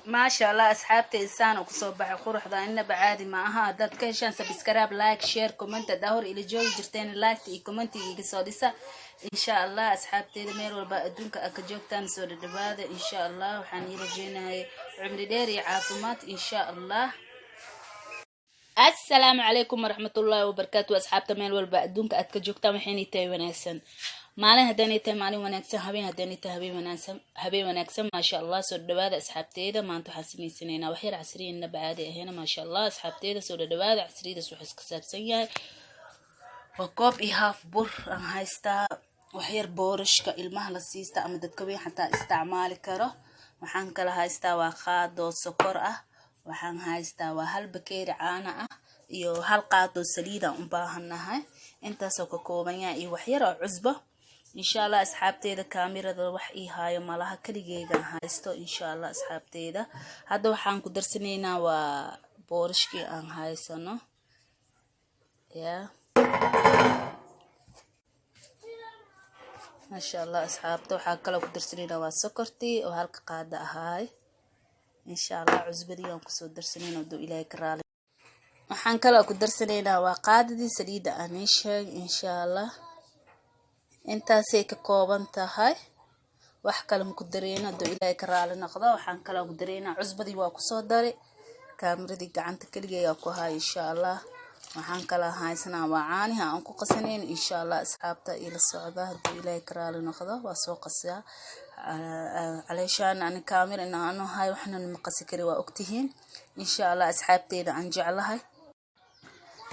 ما شاء الله أصحابتي إنسان وكسوبح قروح ذا إنه بعادي معها دات كيشان سبسكرايب لايك شير كومنت دهور إلى جوي جرتين لايك تي كومنت يقصوديسا إن شاء الله أصحابتي دمير والبا أدونك أكجوك تانسور الدبادة إن شاء الله وحاني رجينا عمري ديري عافمات إن شاء الله. السلام عليكم ورحمة الله وبركاته أصحاب تميل والبا أدونك أكجوك تامحيني تاي وناسن maalin hadani tahay maalin wanaagsan habeen hadani tahay habeen wanaagsan ma sha Allah soo dhawaada asxaabteeda maanta waxaan sameysanaynaa wax yar casriyeena baadi ahayna ma sha Allah asxaabteeda soo dhawaada casriyeeda wax iska saabsan yahay waa koob iyo half bur aan haystaa wax yar boorashka ilmaha la siista ama dadka weyn xataa isticmaali karo waxaan kala haystaa waa qaado sokor ah waxaan haystaa waa hal bakeeri caano ah iyo hal qaado saliid aan u baahanahay intaas oo ka kooban yahay iyo wax yar oo cusbo إن شاء الله أصحاب تيدا كاميرا ذا وحي هاي مالها كليجيجا هايستو إن شاء الله أصحاب تيدا هذا وحان كدر سنينا وبورشكي أن هاي سنو يا ما شاء الله أصحاب تو حاكلو كدر سنينا وسكرتي وهالك قادة هاي إن شاء الله عزبري يوم كسو در سنينا ودو إلهي كرالي وحان كلو كدر سنينا وقادة دي سليدة أنيشا إن شاء الله intaasay ka kooban tahay wax kale ma ku dareena doo ilaahay ka raali noqdo waxaan kala ku dareena cusbadii waa ku soo daray kaamiradi gacanta kaliya ayaa ku haay insha Allah waxaan kala haysanaa waa caaniha aan ku qasaneen insha Allah asxaabta ila socda doo ilaahay ka raali noqdo waa soo qasaa caleeshaan aan kaamir inaan haay waxna ma qasi kari waa ogtihiin insha Allah asxaabteeda aan jeclahay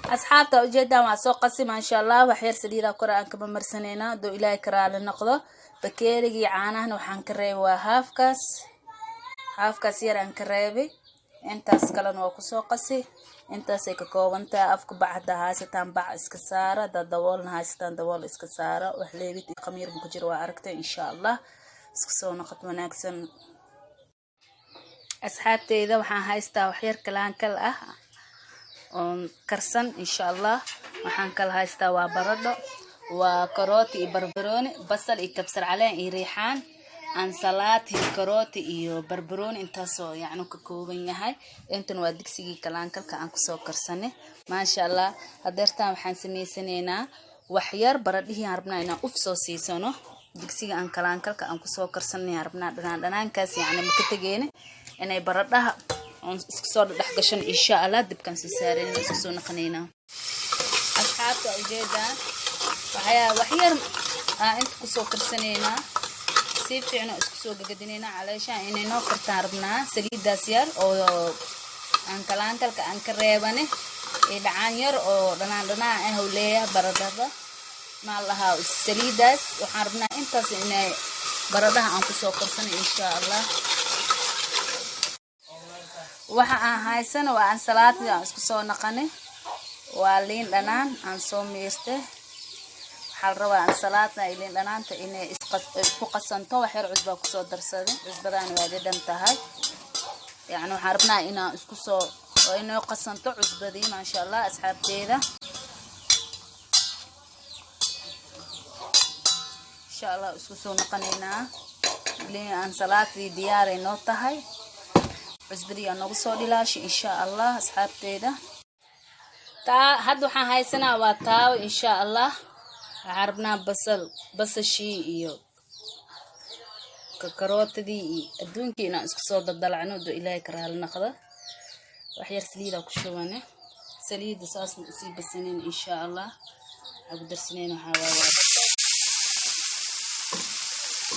أصحابتا وجدا مع سوق قسم إن شاء الله وحير سليرة قرآن كما مرسنينا دو إلهي كرال النقضة بكيري عانا وحان كريب هاف كاس يران كريبي انتا سكالان وكو سوق قسي انتا سيكا كوبانتا أفك بعدا هاستان باع اسكسارة دا دوال هاستان دوال اسكسارة وحليبي تي خمير مكجر وعركتا إن شاء الله اسكسو نقط مناكسن أصحابتي إذا وحان هايستا وحير كلان كل كرسن إن شاء الله وحان كل هايستا وبردو وكروتي بربروني بصل يكبسر عليه ريحان انسلات كروتي iyo barbarooni intaasoo yaanu ka kooban yahay intan waa digsigii kalaankalka aan ku soo karsane ma sha Allah hadeertaan waxaan sameysanaynaa wax yar baradhihii aan rabnaa inaan uf soo siisano digsiga aan kalaankalka aan ku soo karsanay rabnaa dhanaankaas yaani ma ka tageene inay baradhaha isku soo dhaxgashan insha Allah dibkan si saareen isku soo naqanayna asxaabta ujeedaan wax yar inta ku soo karsanayna si fiican isku soo gagadinayna caleeshaan inay noo kartaan rabnaa saliidaas yar oo aan kalaankalka aan ka reebane ee dhacaan yar oo dhanaan ah oo leeyahay baradhada ma laha saliidaas waxaan rabnaa intaas inay baradhaha aan ku soo karsanay insha Allah waxa aan haysano waa aan salaadii aan isku soo naqane waa liin dhanaan aan soo miirtay waxaan rabaa aan salaadna liin dhanaanta inay isku qasanto wax yar cusba ku soo darsaday cusbadaan waa dhadhan tahay yaani waxaan rabnaa inaan isku soo oo inay qasanto cusbadii ma sha Allah asxaabteeda insha Allah isku soo naqanayna liin aan salaadii diyaar ay noo tahay عزبري أنا وصل إلى شيء إن شاء الله أصحاب تيدا هاد وحنا هايسنا واتاو إن شاء الله عربنا بصل شيء إيو ككروت دي الدون كينا إسكسود الضلعنو دو إلهي كرها النخضة وحير سليلة وكشوانه سليد أساس نصيب السنين إن شاء الله أقدر سنين وحواوات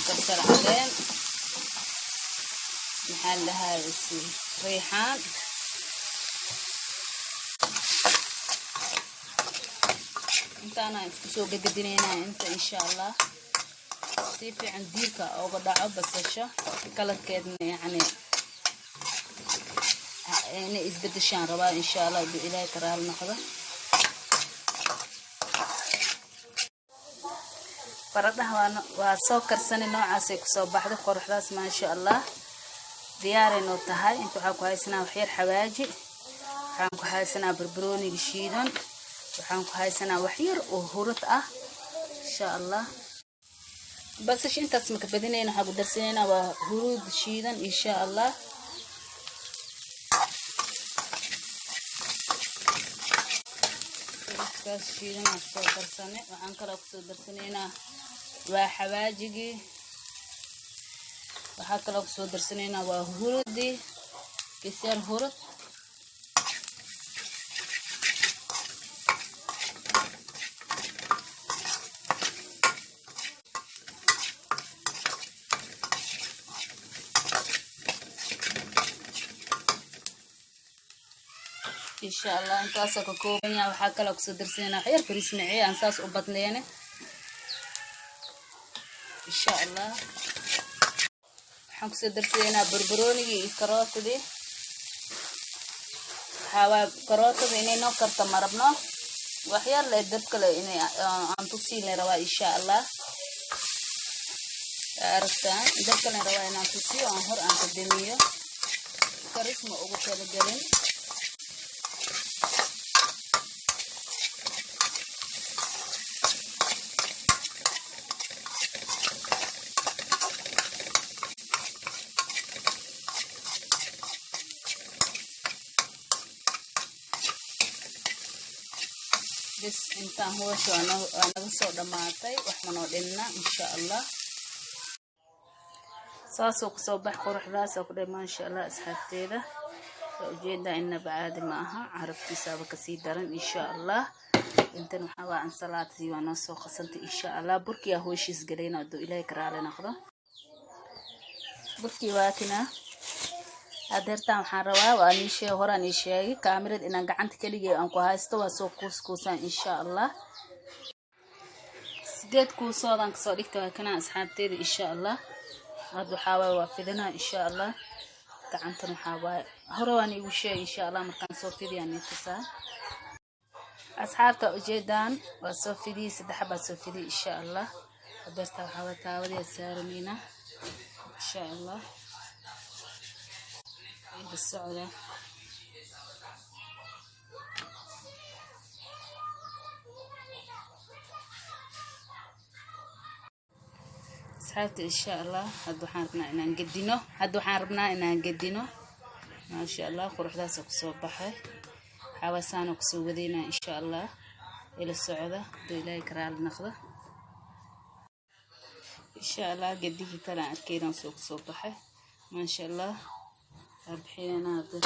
كسر علين محلها ريحان انت انا سوق قدينينا انت ان شاء الله سيفي عنديك او قدعه بسشه كلت كدنا يعني اسبدشان ربا ان شاء الله بالله ترى النقده baradhaha waa soo karsanay noocaas ay ku soo baxday qorxdaas ma sha Allah diyaar inoo tahay inta waxa ku haysanaa wax yar xawaaji waxaan ku haysanaa barbarooni shiidan waxaan ku haysanaa wax yar oo hurud ah insha Allah bas intaas ma ka badinayna waxa ku darsanayna waa hurud shiidan insha Allah basbaaskaas shiidan aan kusoo darsanay. Waxaan kaloo kusoo darsanaynaa waa xawaajigii. waxaa kaloo kusoo darsanaynaa waa hurudii kiseer hurud. insha allah intaasoo ka kooban yahay. waxaa kaloo kusoo darsanaynaa waxyar bariis macee aan saas u badleene insha allah. waxaan kusoo darsanaynaa barbaroonigii iyo karootadii. waxaa waa karootada inay noo karta ma rabno, waxyar le dab kale inay aan tusiin rabaa insha allah. aragtaan dab kale rabaa inaan tusiyo aan hor aan qadamiyo, karis ma ugu talagelin. بس intaan hawsha waa naga soo dhamaatay, wax ma noo dhinna insha allah. saasoo ku soo bax quruxdaas oo ku dhammaan insha allah asxaabteeda. ujeeda inaba caadi ma aha, caraftiisaba kasii daran insha allah. intan waxaa waa ansalaatadii waa noo soo qasantay insha allah. burkiyaa hawshiis galayna haduu ilaahay ka raali noqdo. burkii waa kana adeertaan waxaan rabaa waa niishee horaan ii sheegay kaamirad inaan gacanta keligay aan ku haysto waa soo kuuskuusaan insha allah. 8 kuusoodan kasoo dhigta waa kana asxaabteeda insha allah. hadda waxaa waa fidinaa insha allah. gacantan waxaa waa hore waan igu sheegay insha allah markaan soo fidiyaan intasaa. asxaabta ujeedaan waa soo fidiyay 3 xabaa soo fidiyay insha allah. adeerta waxaa waa taawadii saaranayna insha allah. بالسعودة أصحابتي إن شاء الله. هادو حاربنا إن نقدينه ما شاء الله. خروح داسو كسو بحي حواسانو كسو ودينا إن شاء الله إلى السعودة. دو إلهي كرال ناخده إن شاء الله. قديكي كلا أكيدا سو كسو بحي ما شاء الله. بحينا هذا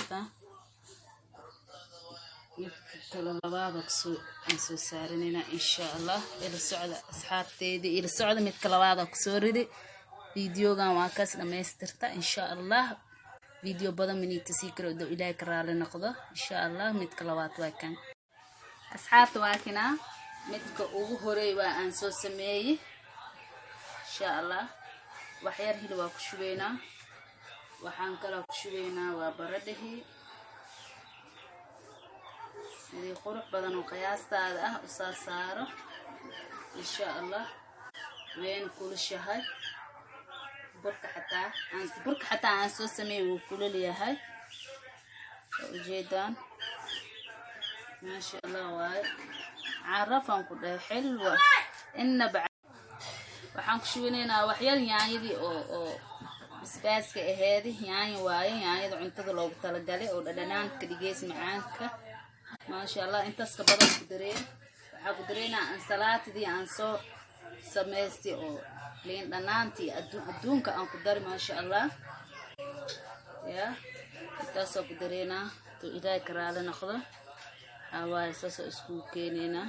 كلا لبابك سو سارنينا إن شاء الله إلى السعودة. أصحابتي إلى السعودة متكلا لبابك سوردي فيديو قام عكس لما يسترتا إن شاء الله. فيديو بدل من يتسيكر دو إلى كرال نقضة إن شاء الله. متكلا لبابك وكان أصحابتي واكنا متك هوري وأن سو سمي إن شاء الله. وحير هلوا كشوينا waxaan kala ku shubeynaa waa baradhii sidii qurux badan oo qiyaastaada ah u saaro insha allah. ween kulushahay burka xataa aan soo sameeyay wuu kulul yahay. ujeedaan ma sha allah waay carafan ku dhahay xilwa inaba. waxaan ku shubeynaa waxyar yaanyadii oo basbaaska aheedi yaanyo waaye yaanyada cuntada loogu talagalay oo dhadhanaanka dhigeys macaanka ma sha allah. intaas ka badan ku dareen waxaa ku dareynaa ansalaatadii aan soo samaystay oo liin dhanaantii adduunka aan ku dari ma sha allah ya. intaasoo ku dareynaa to ilaahay ka raali noqdo. waaye saasoo isku keenaynaa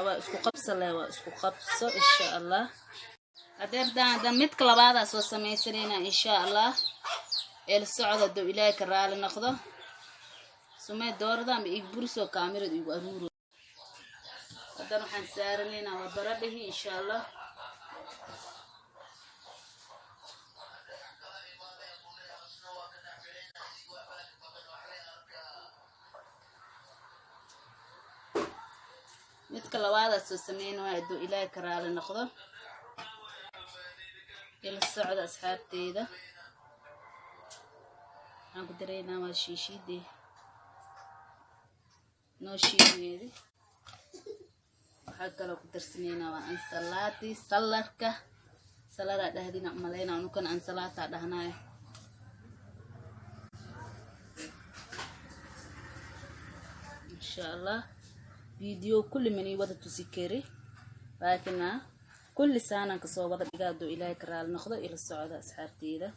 waa isku qabso leh waa isku qabso insha allah. adeertaan midka labaad soo sameeysanayna insha allah. el socda doo ilaahay ka raali noqdo. sumay doorada ama ig buriso kaamirad igu aruuro. hadan waxaan saaranaynaa waa baradhii insha allah. midka labaad soo sameeyna doo ilaahay ka raali noqdo. إلى السعودة أصحابتي ذا أنا قدرينا ما شيء دي نوشي دي حتى لو قدر سنينا وأن سلاتي سلركة سلرة ده دينا ملينا ونكون أن سلاتة ده هناي إن شاء الله فيديو كل من يوضع تسكري لكن كل سنة كسو وضع بقادو إلهي كرال نخضر إلى السعودة أسحارتي